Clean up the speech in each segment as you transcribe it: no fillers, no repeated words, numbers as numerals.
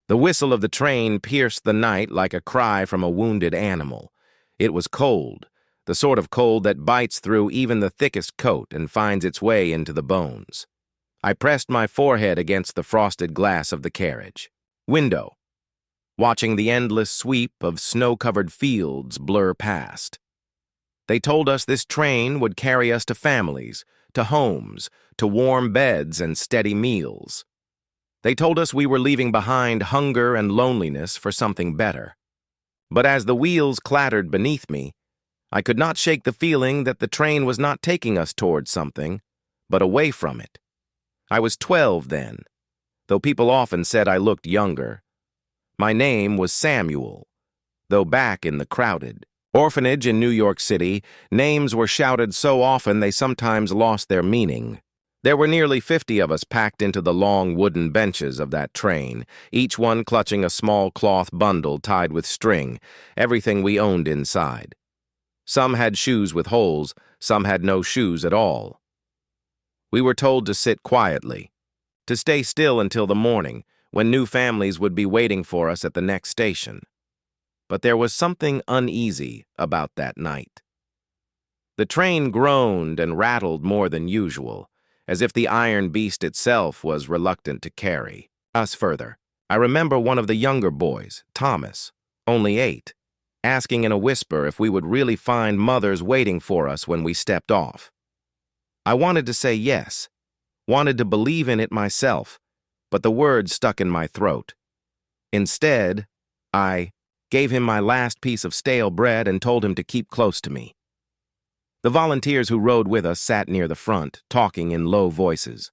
The whistle of the train pierced the night like a cry from a wounded animal. It was cold, the sort of cold that bites through even the thickest coat and finds its way into the bones. I pressed my forehead against the frosted glass of the carriage window, watching the endless sweep of snow-covered fields blur past. They told us this train would carry us to families, to homes, to warm beds and steady meals. They told us we were leaving behind hunger and loneliness for something better. But as the wheels clattered beneath me, I could not shake the feeling that the train was not taking us towards something, but away from it. I was 12 then, though people often said I looked younger. My name was Samuel, though back in the crowded orphanage in New York City, names were shouted so often they sometimes lost their meaning. There were nearly 50 of us packed into the long wooden benches of that train, each one clutching a small cloth bundle tied with string, everything we owned inside. Some had shoes with holes, some had no shoes at all. We were told to sit quietly, to stay still until the morning, when new families would be waiting for us at the next station. But there was something uneasy about that night. The train groaned and rattled more than usual, as if the iron beast itself was reluctant to carry us further. I remember one of the younger boys, Thomas, only 8, asking in a whisper if we would really find mothers waiting for us when we stepped off. I wanted to say yes, wanted to believe in it myself, but the words stuck in my throat. Instead, I gave him my last piece of stale bread and told him to keep close to me. The volunteers who rode with us sat near the front, talking in low voices.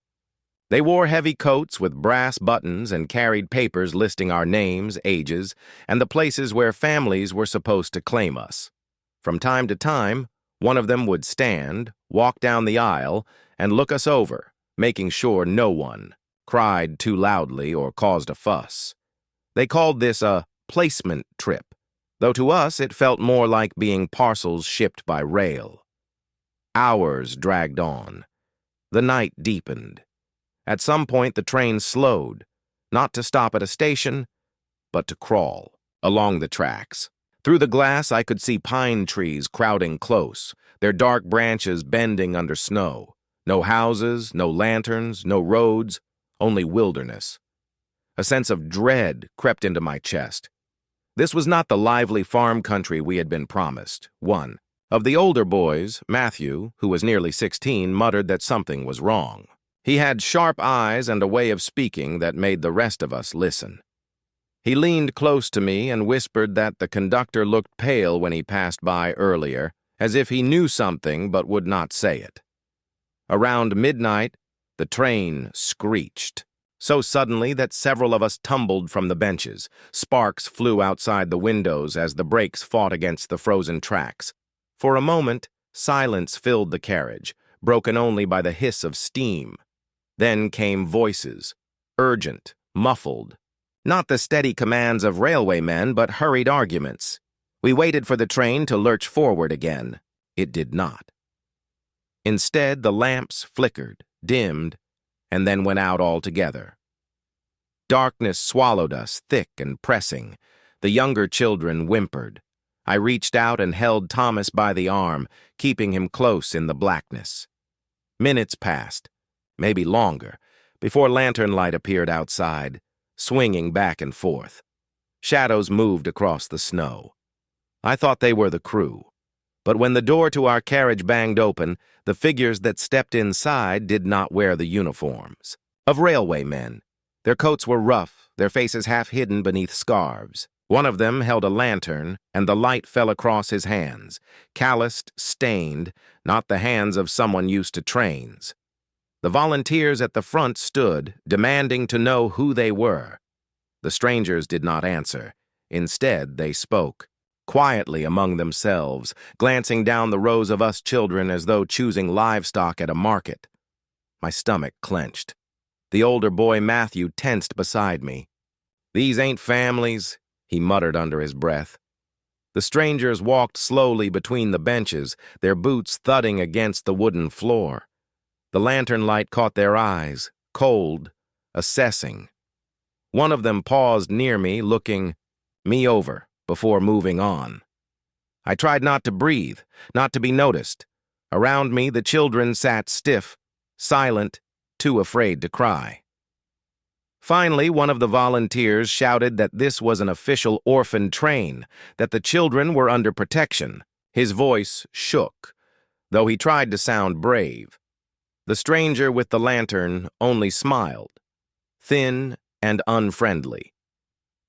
They wore heavy coats with brass buttons and carried papers listing our names, ages, and the places where families were supposed to claim us. From time to time, one of them would stand, walk down the aisle, and look us over, making sure no one cried too loudly or caused a fuss. They called this a placement trip, though to us it felt more like being parcels shipped by rail. Hours dragged on. The night deepened. At some point, the train slowed, not to stop at a station, but to crawl along the tracks. Through the glass, I could see pine trees crowding close, their dark branches bending under snow. No houses, no lanterns, no roads, only wilderness. A sense of dread crept into my chest. This was not the lively farm country we had been promised. One of the older boys, Matthew, who was nearly 16, muttered that something was wrong. He had sharp eyes and a way of speaking that made the rest of us listen. He leaned close to me and whispered that the conductor looked pale when he passed by earlier, as if he knew something but would not say it. Around midnight, the train screeched, so suddenly that several of us tumbled from the benches. Sparks flew outside the windows as the brakes fought against the frozen tracks. For a moment, silence filled the carriage, broken only by the hiss of steam. Then came voices, urgent, muffled. Not the steady commands of railway men, but hurried arguments. We waited for the train to lurch forward again. It did not. Instead, the lamps flickered, dimmed, and then went out altogether. Darkness swallowed us, thick and pressing. The younger children whimpered. I reached out and held Thomas by the arm, keeping him close in the blackness. Minutes passed, maybe longer, before lantern light appeared outside, swinging back and forth. Shadows moved across the snow. I thought they were the crew. But when the door to our carriage banged open, the figures that stepped inside did not wear the uniforms of railway men. Their coats were rough, their faces half hidden beneath scarves. One of them held a lantern, and the light fell across his hands, calloused, stained, not the hands of someone used to trains. The volunteers at the front stood, demanding to know who they were. The strangers did not answer. Instead, they spoke, quietly among themselves, glancing down the rows of us children as though choosing livestock at a market. My stomach clenched. The older boy, Matthew, tensed beside me. "These ain't families," he muttered under his breath. The strangers walked slowly between the benches, their boots thudding against the wooden floor. The lantern light caught their eyes, cold, assessing. One of them paused near me, looking me over before moving on. I tried not to breathe, not to be noticed. Around me, the children sat stiff, silent, too afraid to cry. Finally, one of the volunteers shouted that this was an official orphan train, that the children were under protection. His voice shook, though he tried to sound brave. The stranger with the lantern only smiled, thin and unfriendly.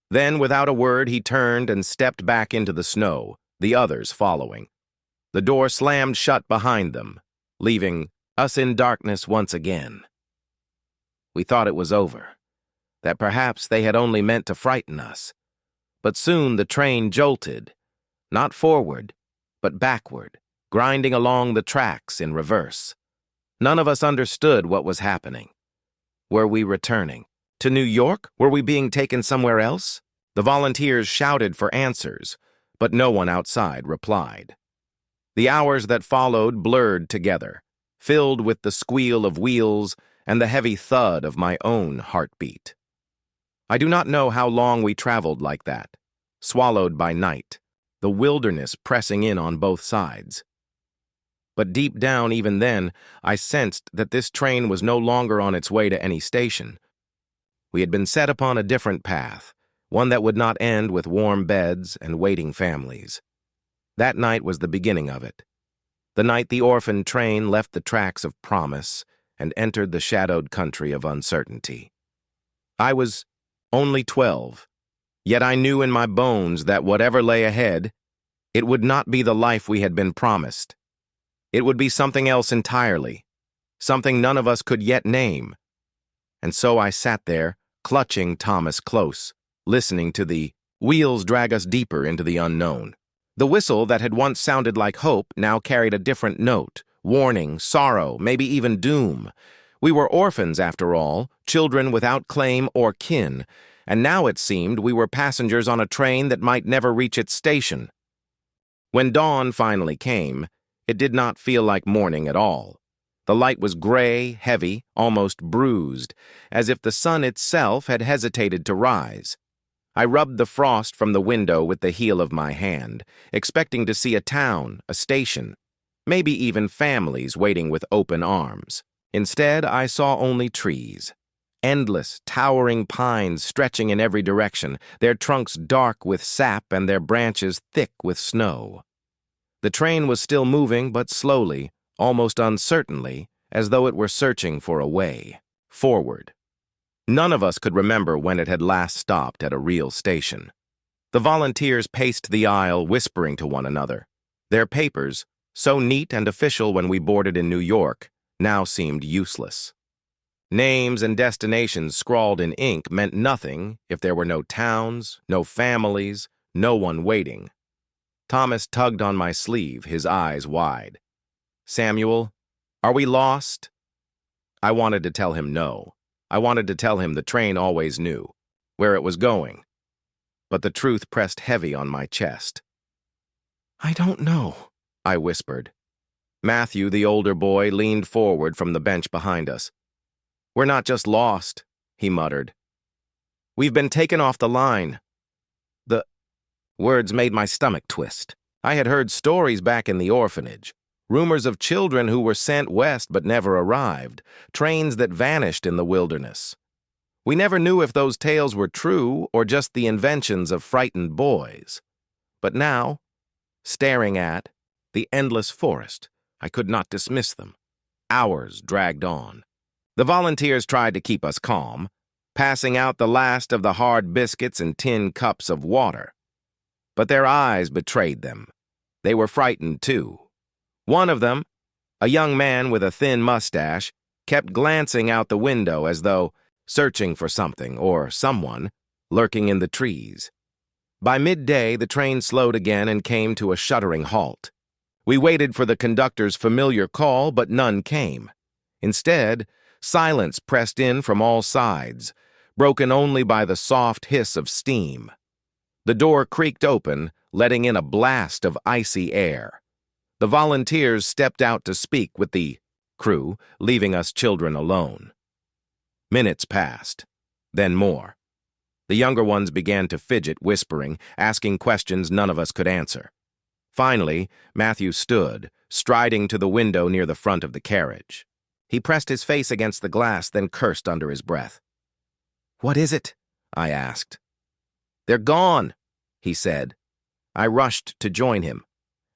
Then, without a word, he turned and stepped back into the snow, the others following. The door slammed shut behind them, leaving us in darkness once again. We thought it was over, that perhaps they had only meant to frighten us. But soon the train jolted, not forward, but backward, grinding along the tracks in reverse. None of us understood what was happening. Were we returning? To New York? Were we being taken somewhere else? The volunteers shouted for answers, but no one outside replied. The hours that followed blurred together, filled with the squeal of wheels and the heavy thud of my own heartbeat. I do not know how long we traveled like that, swallowed by night, the wilderness pressing in on both sides. But deep down, even then, I sensed that this train was no longer on its way to any station. We had been set upon a different path, one that would not end with warm beds and waiting families. That night was the beginning of it. The night the orphan train left the tracks of promise and entered the shadowed country of uncertainty. I was only 12, yet I knew in my bones that whatever lay ahead, it would not be the life we had been promised. It would be something else entirely, something none of us could yet name. And so I sat there, clutching Thomas close, listening to the wheels drag us deeper into the unknown. The whistle that had once sounded like hope now carried a different note, warning, sorrow, maybe even doom. We were orphans, after all, children without claim or kin, and now it seemed we were passengers on a train that might never reach its station. When dawn finally came, it did not feel like morning at all. The light was gray, heavy, almost bruised, as if the sun itself had hesitated to rise. I rubbed the frost from the window with the heel of my hand, expecting to see a town, a station, maybe even families waiting with open arms. Instead, I saw only trees. Endless, towering pines stretching in every direction, their trunks dark with sap and their branches thick with snow. The train was still moving, but slowly, almost uncertainly, as though it were searching for a way forward. None of us could remember when it had last stopped at a real station. The volunteers paced the aisle, whispering to one another. Their papers, so neat and official when we boarded in New York, now seemed useless. Names and destinations scrawled in ink meant nothing if there were no towns, no families, no one waiting. Thomas tugged on my sleeve, his eyes wide. "Samuel, are we lost?" I wanted to tell him no. I wanted to tell him the train always knew where it was going. But the truth pressed heavy on my chest. "I don't know," I whispered. Matthew, the older boy, leaned forward from the bench behind us. "We're not just lost," he muttered. "We've been taken off the line." The words made my stomach twist. I had heard stories back in the orphanage. Rumors of children who were sent west but never arrived, trains that vanished in the wilderness. We never knew if those tales were true or just the inventions of frightened boys. But now, staring at the endless forest, I could not dismiss them. Hours dragged on. The volunteers tried to keep us calm, passing out the last of the hard biscuits and tin cups of water. But their eyes betrayed them. They were frightened too. One of them, a young man with a thin mustache, kept glancing out the window as though searching for something or someone lurking in the trees. By midday, the train slowed again and came to a shuddering halt. We waited for the conductor's familiar call, but none came. Instead, silence pressed in from all sides, broken only by the soft hiss of steam. The door creaked open, letting in a blast of icy air. The volunteers stepped out to speak with the crew, leaving us children alone. Minutes passed, then more. The younger ones began to fidget, whispering, asking questions none of us could answer. Finally, Matthew stood, striding to the window near the front of the carriage. He pressed his face against the glass, then cursed under his breath. "What is it?" I asked. "They're gone," he said. I rushed to join him.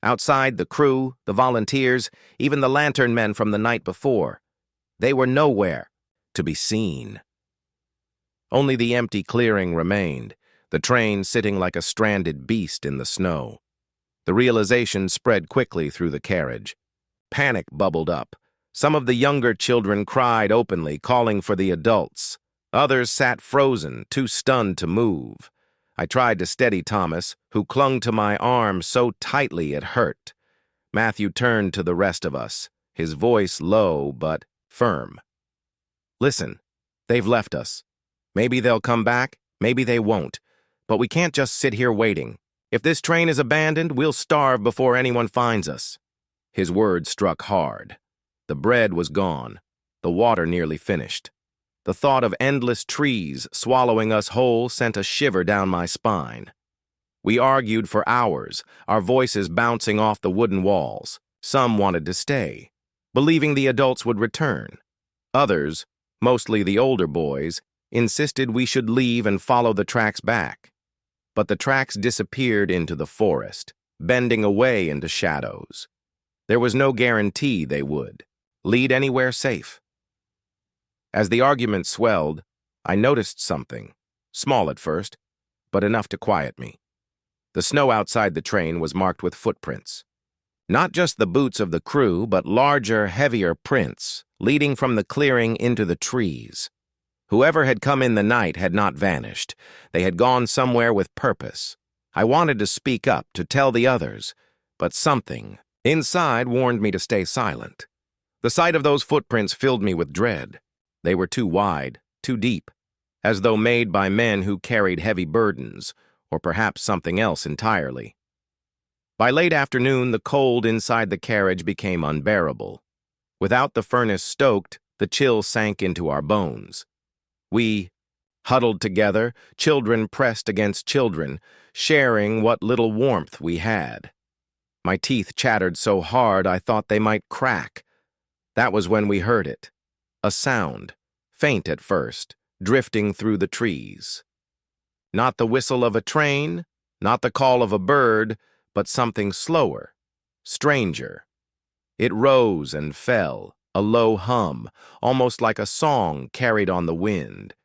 Outside, the crew, the volunteers, even the lantern men from the night before. They were nowhere to be seen. Only the empty clearing remained, the train sitting like a stranded beast in the snow. The realization spread quickly through the carriage. Panic bubbled up. Some of the younger children cried openly, calling for the adults. Others sat frozen, too stunned to move. I tried to steady Thomas, who clung to my arm so tightly it hurt. Matthew turned to the rest of us, his voice low but firm. "Listen, they've left us. Maybe they'll come back, maybe they won't. But we can't just sit here waiting. If this train is abandoned, we'll starve before anyone finds us." His words struck hard. The bread was gone, the water nearly finished. The thought of endless trees swallowing us whole sent a shiver down my spine. We argued for hours, our voices bouncing off the wooden walls. Some wanted to stay, believing the adults would return. Others, mostly the older boys, insisted we should leave and follow the tracks back. But the tracks disappeared into the forest, bending away into shadows. There was no guarantee they would lead anywhere safe. As the argument swelled, I noticed something, small at first, but enough to quiet me. The snow outside the train was marked with footprints. Not just the boots of the crew, but larger, heavier prints, leading from the clearing into the trees. Whoever had come in the night had not vanished. They had gone somewhere with purpose. I wanted to speak up, to tell the others, but something inside warned me to stay silent. The sight of those footprints filled me with dread. They were too wide, too deep, as though made by men who carried heavy burdens, or perhaps something else entirely. By late afternoon, the cold inside the carriage became unbearable. Without the furnace stoked, the chill sank into our bones. We huddled together, children pressed against children, sharing what little warmth we had. My teeth chattered so hard I thought they might crack. That was when we heard it. A sound, faint at first, drifting through the trees. Not the whistle of a train, not the call of a bird, but something slower, stranger. It rose and fell, a low hum, almost like a song carried on the wind.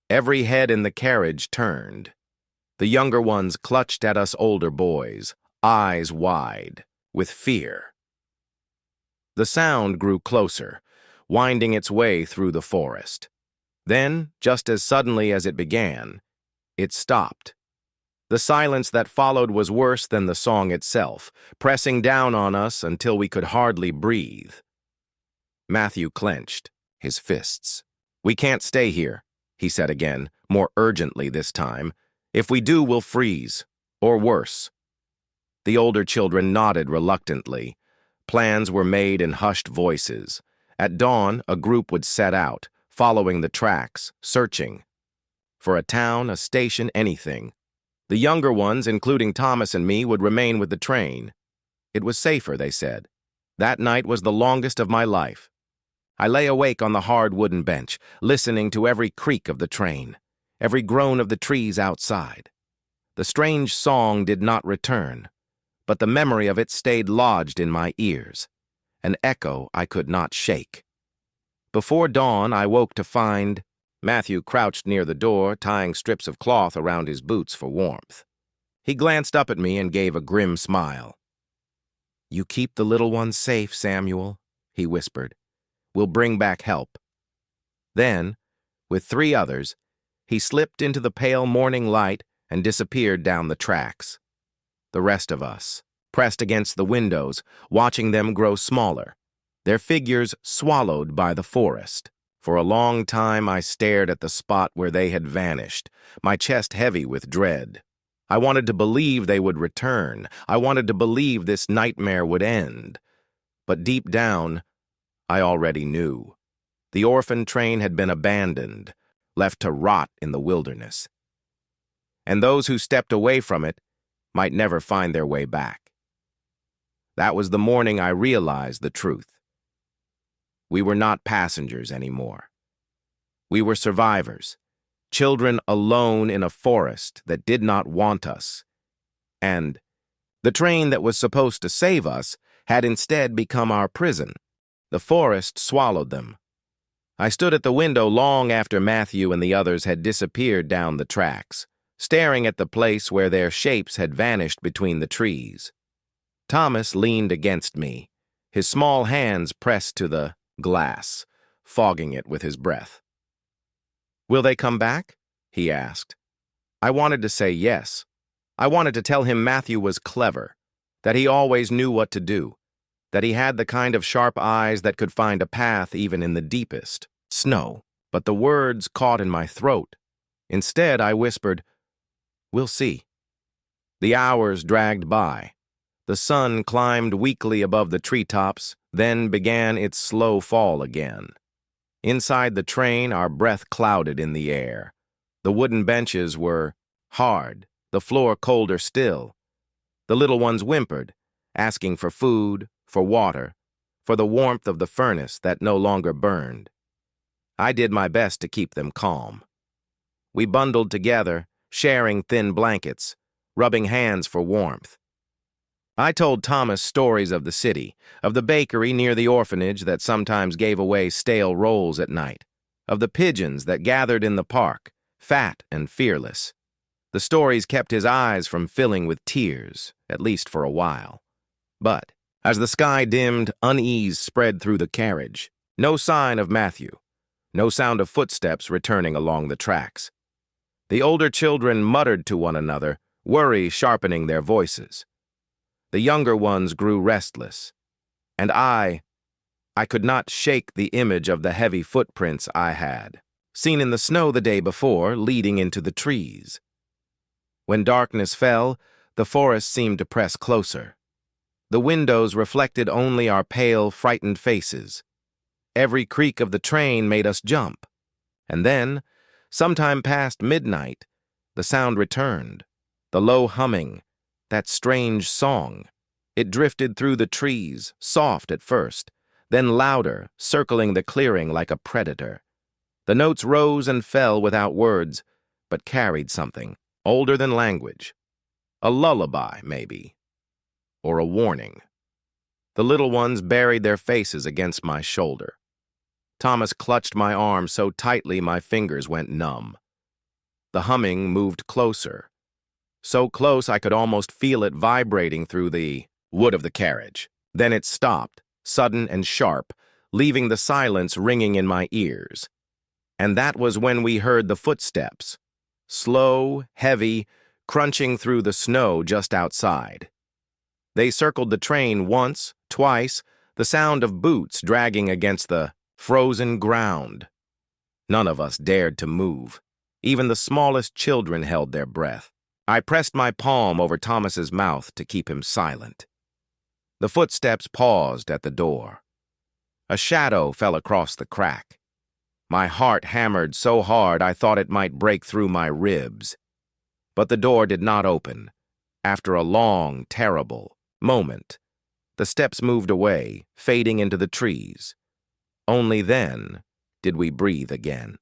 Every head in the carriage turned. The younger ones clutched at us older boys, eyes wide, with fear. The sound grew closer, winding its way through the forest. Then, just as suddenly as it began, it stopped. The silence that followed was worse than the song itself, pressing down on us until we could hardly breathe. Matthew clenched, his fists. "We can't stay here," he said again, more urgently this time. "If we do, we'll freeze, or worse." The older children nodded reluctantly. Plans were made in hushed voices. At dawn, a group would set out, following the tracks, searching. For a town, a station, anything. The younger ones, including Thomas and me, would remain with the train. It was safer, they said. That night was the longest of my life. I lay awake on the hard wooden bench, listening to every creak of the train, every groan of the trees outside. The strange song did not return, but the memory of it stayed lodged in my ears, an echo I could not shake. Before dawn, I woke to find Matthew crouched near the door, tying strips of cloth around his boots for warmth. He glanced up at me and gave a grim smile. "You keep the little ones safe, Samuel," he whispered. "We'll bring back help." Then, with 3 others, he slipped into the pale morning light and disappeared down the tracks. The rest of us, pressed against the windows, watching them grow smaller, their figures swallowed by the forest. For a long time I stared at the spot where they had vanished, my chest heavy with dread. I wanted to believe they would return. I wanted to believe this nightmare would end. But deep down, I already knew. The orphan train had been abandoned, left to rot in the wilderness. and those who stepped away from it might never find their way back. That was the morning I realized the truth. We were not passengers anymore. We were survivors, children alone in a forest that did not want us. And the train that was supposed to save us had instead become our prison. The forest swallowed them. I stood at the window long after Matthew and the others had disappeared down the tracks, staring at the place where their shapes had vanished between the trees. Thomas leaned against me, his small hands pressed to the glass, fogging it with his breath. "Will they come back?" he asked. I wanted to say yes. I wanted to tell him Matthew was clever, that he always knew what to do, that he had the kind of sharp eyes that could find a path even in the deepest snow. But the words caught in my throat. Instead, I whispered, "We'll see." The hours dragged by. The sun climbed weakly above the treetops, then began its slow fall again. Inside the train, our breath clouded in the air. The wooden benches were hard, the floor colder still. The little ones whimpered, asking for food, for water, for the warmth of the furnace that no longer burned. I did my best to keep them calm. We bundled together, sharing thin blankets, rubbing hands for warmth. I told Thomas stories of the city, of the bakery near the orphanage that sometimes gave away stale rolls at night, of the pigeons that gathered in the park, fat and fearless. The stories kept his eyes from filling with tears, at least for a while. But as the sky dimmed, unease spread through the carriage. No sign of Matthew, no sound of footsteps returning along the tracks. The older children muttered to one another, worry sharpening their voices. The younger ones grew restless, and I could not shake the image of the heavy footprints I had seen in the snow the day before, leading into the trees. When darkness fell, the forest seemed to press closer. The windows reflected only our pale, frightened faces. Every creak of the train made us jump. And then, sometime past midnight, the sound returned, the low humming, that strange song. It drifted through the trees, soft at first, then louder, circling the clearing like a predator. The notes rose and fell without words, but carried something, older than language. A lullaby, maybe, or a warning. The little ones buried their faces against my shoulder. Thomas clutched my arm so tightly my fingers went numb. The humming moved closer, so close I could almost feel it vibrating through the wood of the carriage. Then it stopped, sudden and sharp, leaving the silence ringing in my ears. And that was when we heard the footsteps, slow, heavy, crunching through the snow just outside. They circled the train once, twice, the sound of boots dragging against the frozen ground. None of us dared to move. Even the smallest children held their breath. I pressed my palm over Thomas's mouth to keep him silent. The footsteps paused at the door. A shadow fell across the crack. My heart hammered so hard I thought it might break through my ribs. But the door did not open. After a long, terrible moment, the steps moved away, fading into the trees. Only then did we breathe again.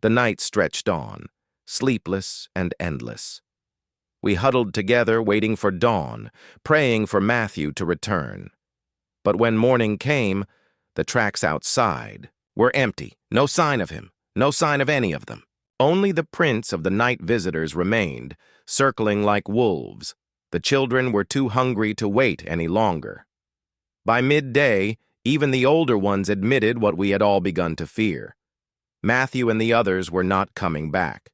The night stretched on, sleepless and endless. We huddled together, waiting for dawn, praying for Matthew to return. But when morning came, the tracks outside were empty. No sign of him, no sign of any of them. Only the prints of the night visitors remained, circling like wolves. The children were too hungry to wait any longer. By midday, even the older ones admitted what we had all begun to fear. Matthew and the others were not coming back.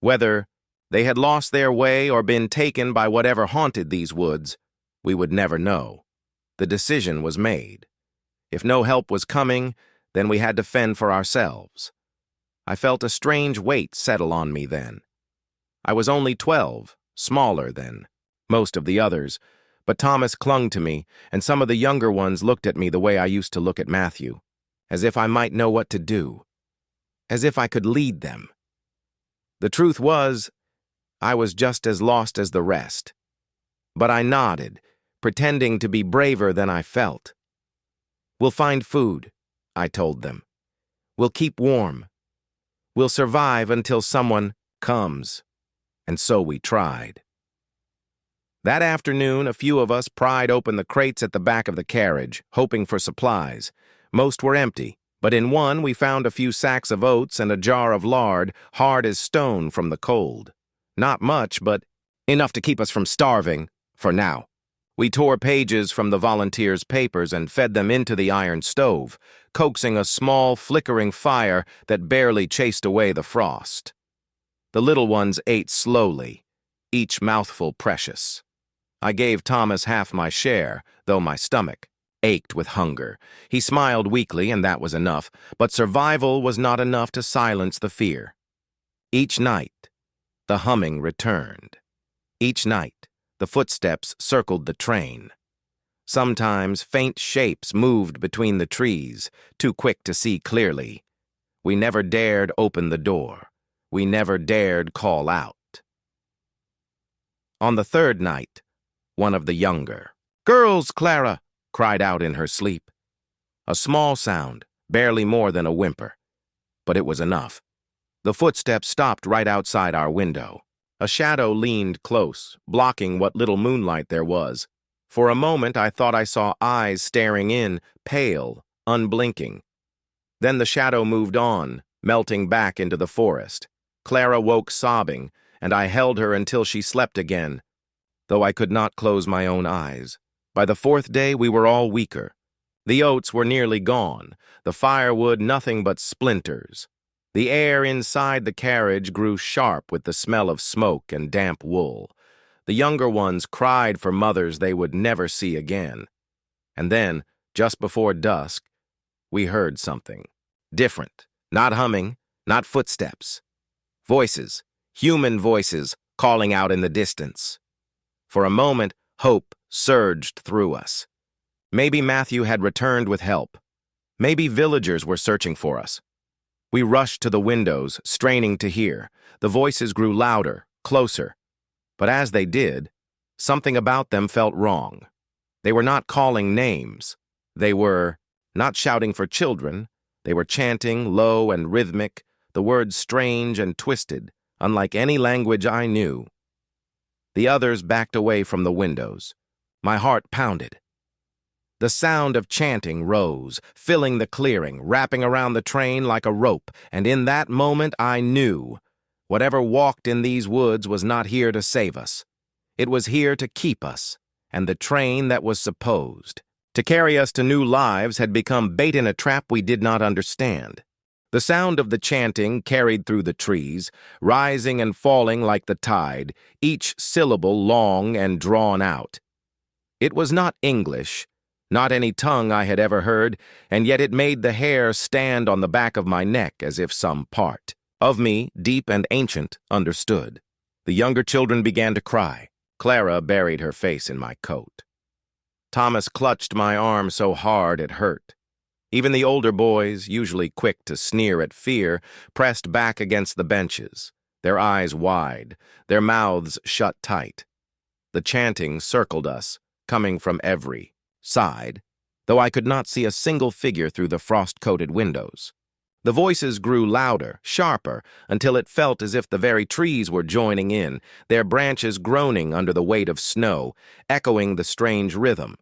Whether they had lost their way or been taken by whatever haunted these woods, we would never know. The decision was made. If no help was coming, then we had to fend for ourselves. I felt a strange weight settle on me then. I was only 12, smaller than most of the others, but Thomas clung to me, and some of the younger ones looked at me the way I used to look at Matthew, as if I might know what to do, as if I could lead them. The truth was, I was just as lost as the rest. But I nodded, pretending to be braver than I felt. "We'll find food," I told them. "We'll keep warm. We'll survive until someone comes." And so we tried. That afternoon, a few of us pried open the crates at the back of the carriage, hoping for supplies. Most were empty, but in one we found a few sacks of oats and a jar of lard, hard as stone from the cold. Not much, but enough to keep us from starving, for now. We tore pages from the volunteers' papers and fed them into the iron stove, coaxing a small, flickering fire that barely chased away the frost. The little ones ate slowly, each mouthful precious. I gave Thomas half my share, though my stomach ached with hunger. He smiled weakly, and that was enough, but survival was not enough to silence the fear. Each night, the humming returned. Each night, the footsteps circled the train. Sometimes faint shapes moved between the trees, too quick to see clearly. We never dared open the door. We never dared call out. On the third night, one of the younger, "Girls, Clara!" cried out in her sleep. A small sound, barely more than a whimper. But it was enough. The footsteps stopped right outside our window. A shadow leaned close, blocking what little moonlight there was. For a moment I thought I saw eyes staring in, pale, unblinking. Then the shadow moved on, melting back into the forest. Clara woke sobbing, and I held her until she slept again, though I could not close my own eyes. By the fourth day we were all weaker. The oats were nearly gone, the firewood nothing but splinters. The air inside the carriage grew sharp with the smell of smoke and damp wool. The younger ones cried for mothers they would never see again. And then, just before dusk, we heard something. Different. Not humming, not footsteps. Voices, human voices, calling out in the distance. For a moment, hope surged through us. Maybe Matthew had returned with help. Maybe villagers were searching for us. We rushed to the windows, straining to hear. The voices grew louder, closer. But as they did, something about them felt wrong. They were not calling names. They were not shouting for children. They were chanting, low and rhythmic, the words strange and twisted, unlike any language I knew. The others backed away from the windows. My heart pounded. The sound of chanting rose, filling the clearing, wrapping around the train like a rope, and in that moment I knew whatever walked in these woods was not here to save us. It was here to keep us, and the train that was supposed to carry us to new lives had become bait in a trap we did not understand. The sound of the chanting carried through the trees, rising and falling like the tide, each syllable long and drawn out. It was not English, not any tongue I had ever heard, and yet it made the hair stand on the back of my neck as if some part of me, deep and ancient, understood. The younger children began to cry. Clara buried her face in my coat. Thomas clutched my arm so hard it hurt. Even the older boys, usually quick to sneer at fear, pressed back against the benches, their eyes wide, their mouths shut tight. The chanting circled us, coming from every side, though I could not see a single figure through the frost-coated windows. The voices grew louder, sharper, until it felt as if the very trees were joining in, their branches groaning under the weight of snow, echoing the strange rhythm.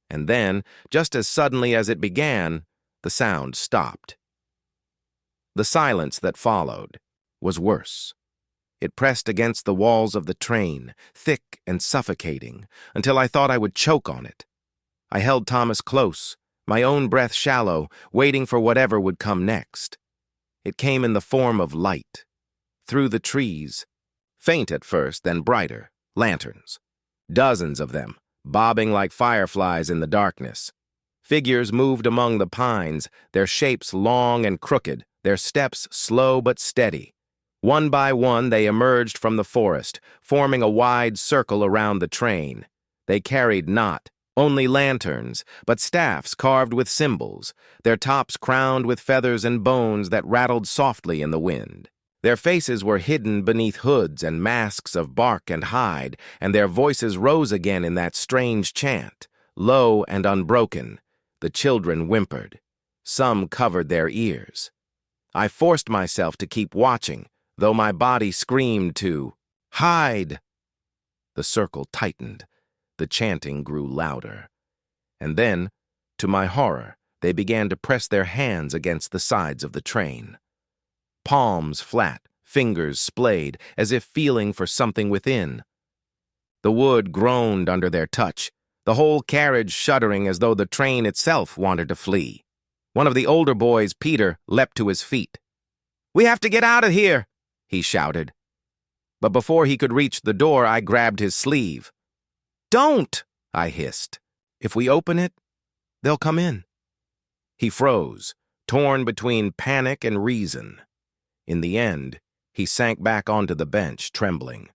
And then, just as suddenly as it began, the sound stopped. The silence that followed was worse. It pressed against the walls of the train, thick and suffocating, until I thought I would choke on it. I held Thomas close, my own breath shallow, waiting for whatever would come next. It came in the form of light. Through the trees, faint at first, then brighter, lanterns. Dozens of them, bobbing like fireflies in the darkness. Figures moved among the pines, their shapes long and crooked, their steps slow but steady. One by one they emerged from the forest, forming a wide circle around the train. They carried not only lanterns, but staffs carved with symbols, their tops crowned with feathers and bones that rattled softly in the wind. Their faces were hidden beneath hoods and masks of bark and hide, and their voices rose again in that strange chant, low and unbroken. The children whimpered. Some covered their ears. I forced myself to keep watching, though my body screamed to hide. The circle tightened. The chanting grew louder. And then, to my horror, they began to press their hands against the sides of the train. Palms flat, fingers splayed, as if feeling for something within. The wood groaned under their touch, the whole carriage shuddering as though the train itself wanted to flee. One of the older boys, Peter, leapt to his feet. "We have to get out of here," he shouted. But before he could reach the door, I grabbed his sleeve. "Don't!" I hissed. "If we open it, they'll come in." He froze, torn between panic and reason. In the end, he sank back onto the bench, trembling.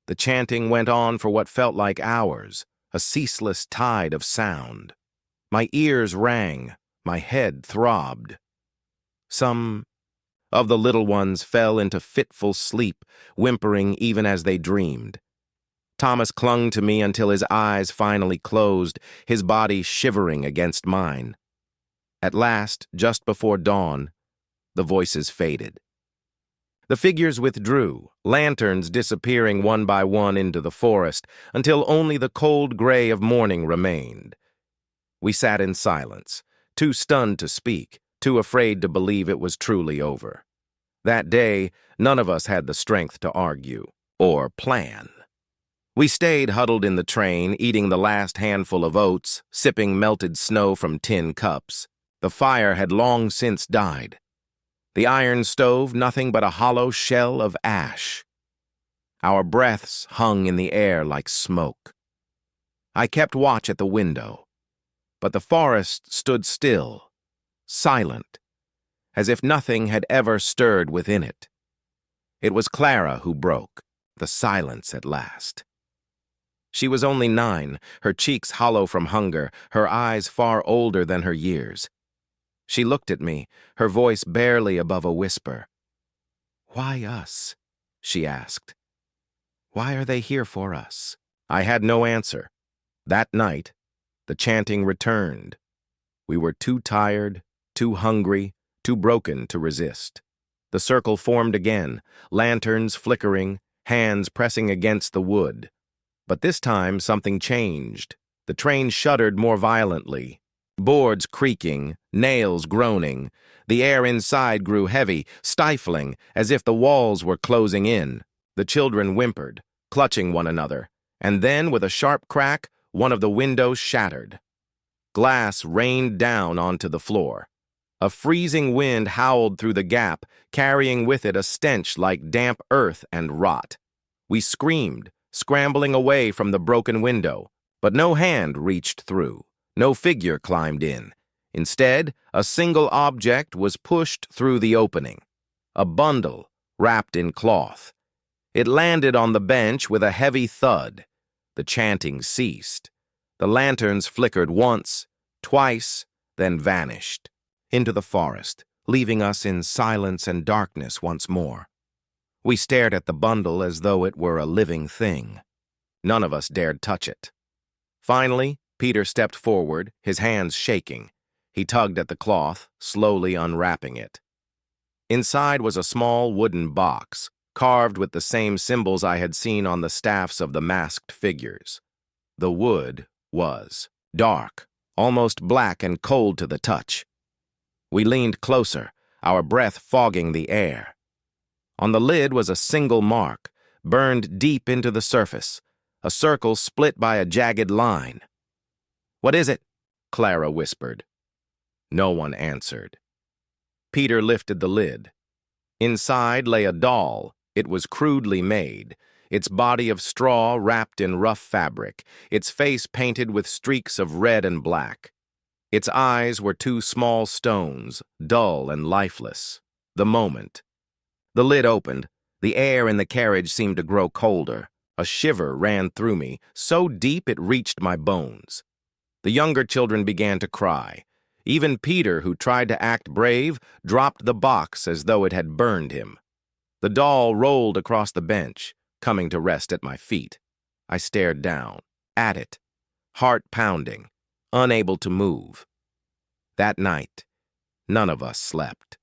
The chanting went on for what felt like hours, a ceaseless tide of sound. My ears rang, my head throbbed. Some of the little ones fell into fitful sleep, whimpering even as they dreamed. Thomas clung to me until his eyes finally closed, his body shivering against mine. At last, just before dawn, the voices faded. The figures withdrew, lanterns disappearing one by one into the forest, until only the cold gray of morning remained. We sat in silence, too stunned to speak, too afraid to believe it was truly over. That day, none of us had the strength to argue or plan. We stayed huddled in the train, eating the last handful of oats, sipping melted snow from tin cups. The fire had long since died. The iron stove nothing but a hollow shell of ash. Our breaths hung in the air like smoke. I kept watch at the window, but the forest stood still, silent, as if nothing had ever stirred within it. It was Clara who broke the silence at last. She was only 9, her cheeks hollow from hunger, her eyes far older than her years. She looked at me, her voice barely above a whisper. "Why us?" she asked. "Why are they here for us?" I had no answer. That night, the chanting returned. We were too tired, too hungry, too broken to resist. The circle formed again, lanterns flickering, hands pressing against the wood. But this time something changed. The train shuddered more violently. Boards creaking, nails groaning. The air inside grew heavy, stifling, as if the walls were closing in. The children whimpered, clutching one another, and then, with a sharp crack, one of the windows shattered. Glass rained down onto the floor. A freezing wind howled through the gap, carrying with it a stench like damp earth and rot. We screamed, scrambling away from the broken window, but no hand reached through. No figure climbed in. Instead, a single object was pushed through the opening. A bundle, wrapped in cloth. It landed on the bench with a heavy thud. The chanting ceased. The lanterns flickered once, twice, then vanished into the forest, leaving us in silence and darkness once more. We stared at the bundle as though it were a living thing. None of us dared touch it. Finally, Peter stepped forward, his hands shaking. He tugged at the cloth, slowly unwrapping it. Inside was a small wooden box, carved with the same symbols I had seen on the staffs of the masked figures. The wood was dark, almost black and cold to the touch. We leaned closer, our breath fogging the air. On the lid was a single mark, burned deep into the surface, a circle split by a jagged line. "What is it?" Clara whispered. No one answered. Peter lifted the lid. Inside lay a doll. It was crudely made, its body of straw wrapped in rough fabric, its face painted with streaks of red and black. Its eyes were 2 small stones, dull and lifeless. The moment. The lid opened. The air in the carriage seemed to grow colder. A shiver ran through me, so deep it reached my bones. The younger children began to cry. Even Peter, who tried to act brave, dropped the box as though it had burned him. The doll rolled across the bench, coming to rest at my feet. I stared down, at it, heart pounding, unable to move. That night, none of us slept.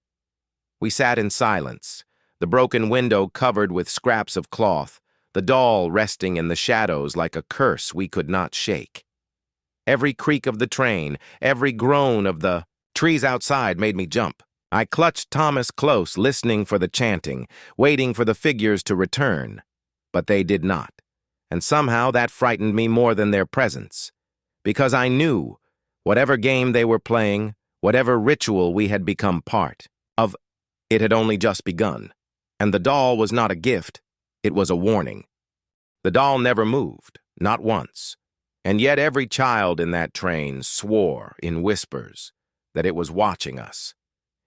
We sat in silence, the broken window covered with scraps of cloth, the doll resting in the shadows like a curse we could not shake. Every creak of the train, every groan of the trees outside made me jump. I clutched Thomas close, listening for the chanting, waiting for the figures to return. But they did not, and somehow that frightened me more than their presence. Because I knew, whatever game they were playing, whatever ritual we had become part of, it had only just begun. And the doll was not a gift, it was a warning. The doll never moved, not once. And yet every child in that train swore in whispers that it was watching us.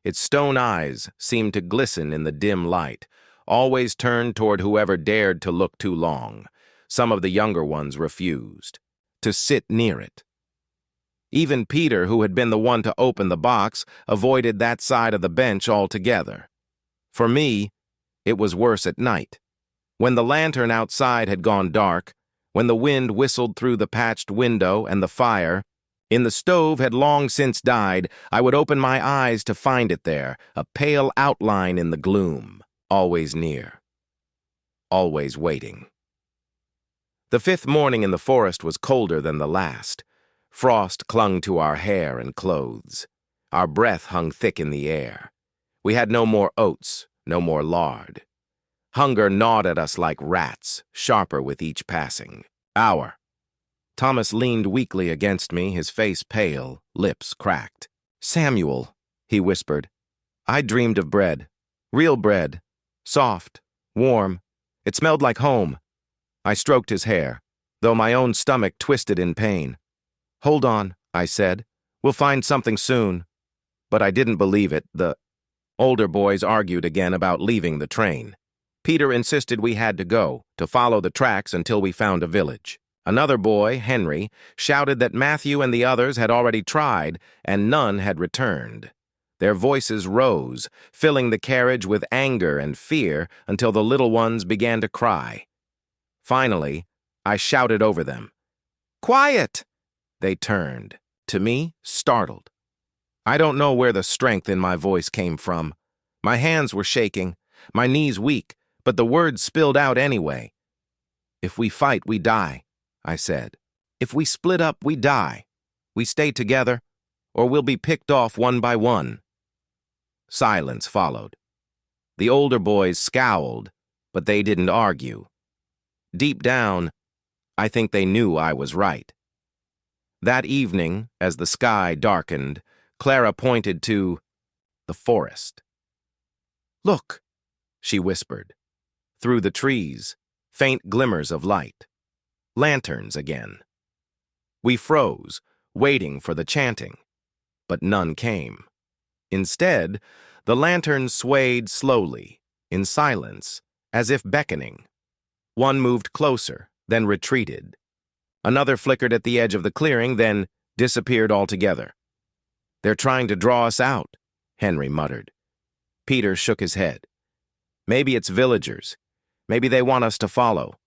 Its stone eyes seemed to glisten in the dim light, always turned toward whoever dared to look too long. Some of the younger ones refused to sit near it. Even Peter, who had been the one to open the box, avoided that side of the bench altogether. For me, it was worse at night. When the lantern outside had gone dark, when the wind whistled through the patched window and the fire in the stove had long since died, I would open my eyes to find it there, a pale outline in the gloom, always near, always waiting. The fifth morning in the forest was colder than the last. Frost clung to our hair and clothes. Our breath hung thick in the air. We had no more oats, no more lard. Hunger gnawed at us like rats, sharper with each passing hour. Thomas leaned weakly against me, his face pale, lips cracked. "Samuel," he whispered, "I dreamed of bread. Real bread. Soft, warm. It smelled like home." I stroked his hair, though my own stomach twisted in pain. "Hold on," I said. "We'll find something soon." But I didn't believe it. The older boys argued again about leaving the train. Peter insisted we had to go, to follow the tracks until we found a village. Another boy, Henry, shouted that Matthew and the others had already tried, and none had returned. Their voices rose, filling the carriage with anger and fear until the little ones began to cry. Finally, I shouted over them. "Quiet!" They turned, to me, startled. I don't know where the strength in my voice came from. My hands were shaking, my knees weak, but the words spilled out anyway. "If we fight, we die," I said. "If we split up, we die. We stay together, or we'll be picked off one by one." Silence followed. The older boys scowled, but they didn't argue. Deep down, I think they knew I was right. That evening, as the sky darkened, Clara pointed to the forest. "Look," she whispered. Through the trees, faint glimmers of light. Lanterns again. We froze, waiting for the chanting, but none came. Instead, the lanterns swayed slowly, in silence, as if beckoning. One moved closer, then retreated. Another flickered at the edge of the clearing, then disappeared altogether. "They're trying to draw us out," Henry muttered. Peter shook his head. "Maybe it's villagers. Maybe they want us to follow."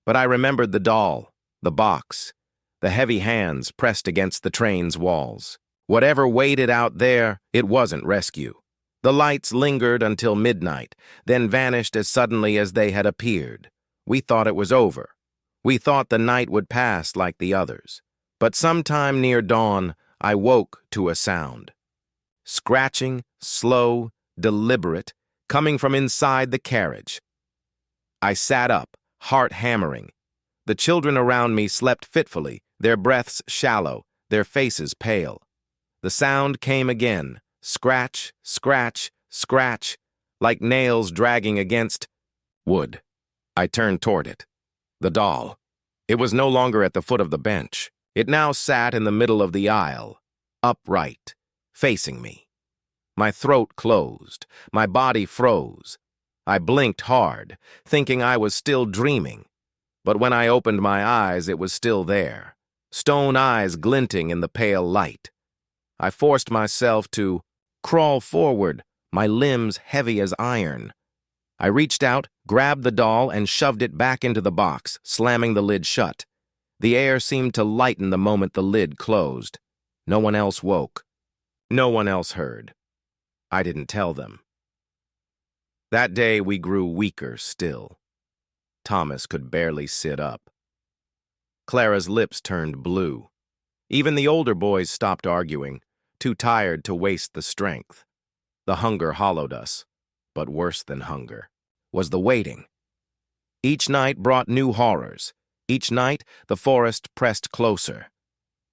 But I remembered the doll, the box, the heavy hands pressed against the train's walls. Whatever waited out there, it wasn't rescue. The lights lingered until midnight, then vanished as suddenly as they had appeared. We thought it was over. We thought the night would pass like the others. But sometime near dawn, I woke to a sound. Scratching, slow, deliberate, coming from inside the carriage. I sat up, heart hammering. The children around me slept fitfully, their breaths shallow, their faces pale. The sound came again, scratch, scratch, scratch, like nails dragging against wood. I turned toward it. The doll. It was no longer at the foot of the bench. It now sat in the middle of the aisle, upright, facing me. My throat closed, my body froze. I blinked hard, thinking I was still dreaming. But when I opened my eyes, it was still there, stone eyes glinting in the pale light. I forced myself to crawl forward, my limbs heavy as iron. I reached out, grabbed the doll, and shoved it back into the box, slamming the lid shut. The air seemed to lighten the moment the lid closed. No one else woke. No one else heard. I didn't tell them. That day we grew weaker still. Thomas could barely sit up. Clara's lips turned blue. Even the older boys stopped arguing, too tired to waste the strength. The hunger hollowed us, but worse than hunger was the waiting. Each night brought new horrors. Each night the forest pressed closer.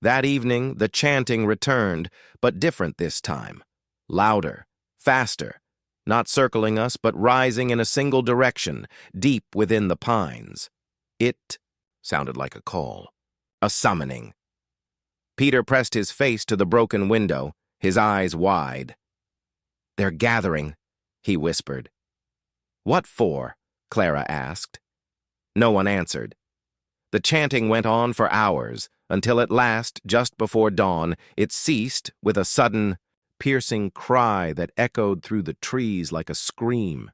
That evening the chanting returned, but different this time. Louder, faster, not circling us, but rising in a single direction, deep within the pines. It sounded like a call, a summoning. Peter pressed his face to the broken window, his eyes wide. "They're gathering," he whispered. "What for?" Clara asked. No one answered. The chanting went on for hours, until at last, just before dawn, it ceased with a sudden, piercing cry that echoed through the trees like a scream.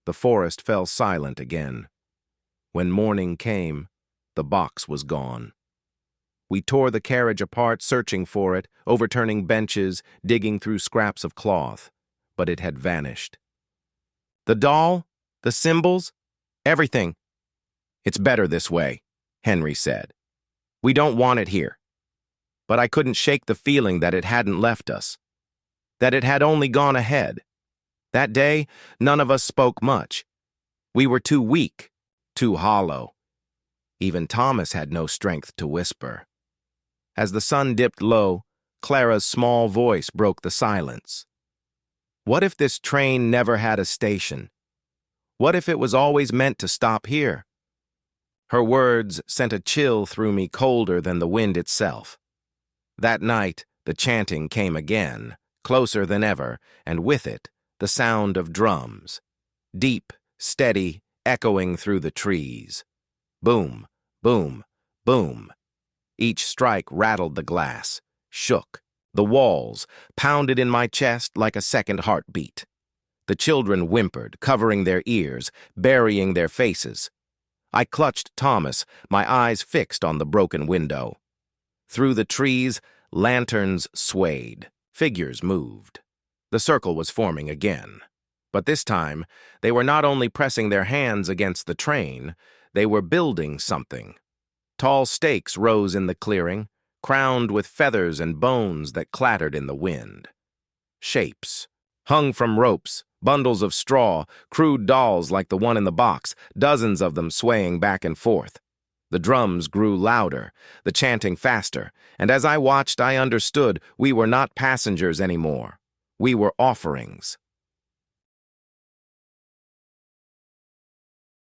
The forest fell silent again. When morning came, the box was gone. We tore the carriage apart, searching for it, overturning benches, digging through scraps of cloth, but it had vanished. "The doll? The symbols? Everything. It's better this way," Henry said. "We don't want it here." But I couldn't shake the feeling that it hadn't left us, that it had only gone ahead. That day, none of us spoke much. We were too weak, too hollow. Even Thomas had no strength to whisper. As the sun dipped low, Clara's small voice broke the silence. What if this train never had a station? What if it was always meant to stop here? Her words sent a chill through me colder than the wind itself. That night, the chanting came again, closer than ever, and with it, the sound of drums. Deep, steady, echoing through the trees. Boom, boom, boom. Each strike rattled the glass, shook, the walls, pounded in my chest like a second heartbeat. The children whimpered, covering their ears, burying their faces. I clutched Thomas, my eyes fixed on the broken window. Through the trees, lanterns swayed, figures moved. The circle was forming again. But this time, they were not only pressing their hands against the train, they were building something. Tall stakes rose in the clearing, crowned with feathers and bones that clattered in the wind. Shapes, hung from ropes, bundles of straw, crude dolls like the one in the box, dozens of them swaying back and forth. The drums grew louder, the chanting faster, and as I watched, I understood we were not passengers anymore. We were offerings.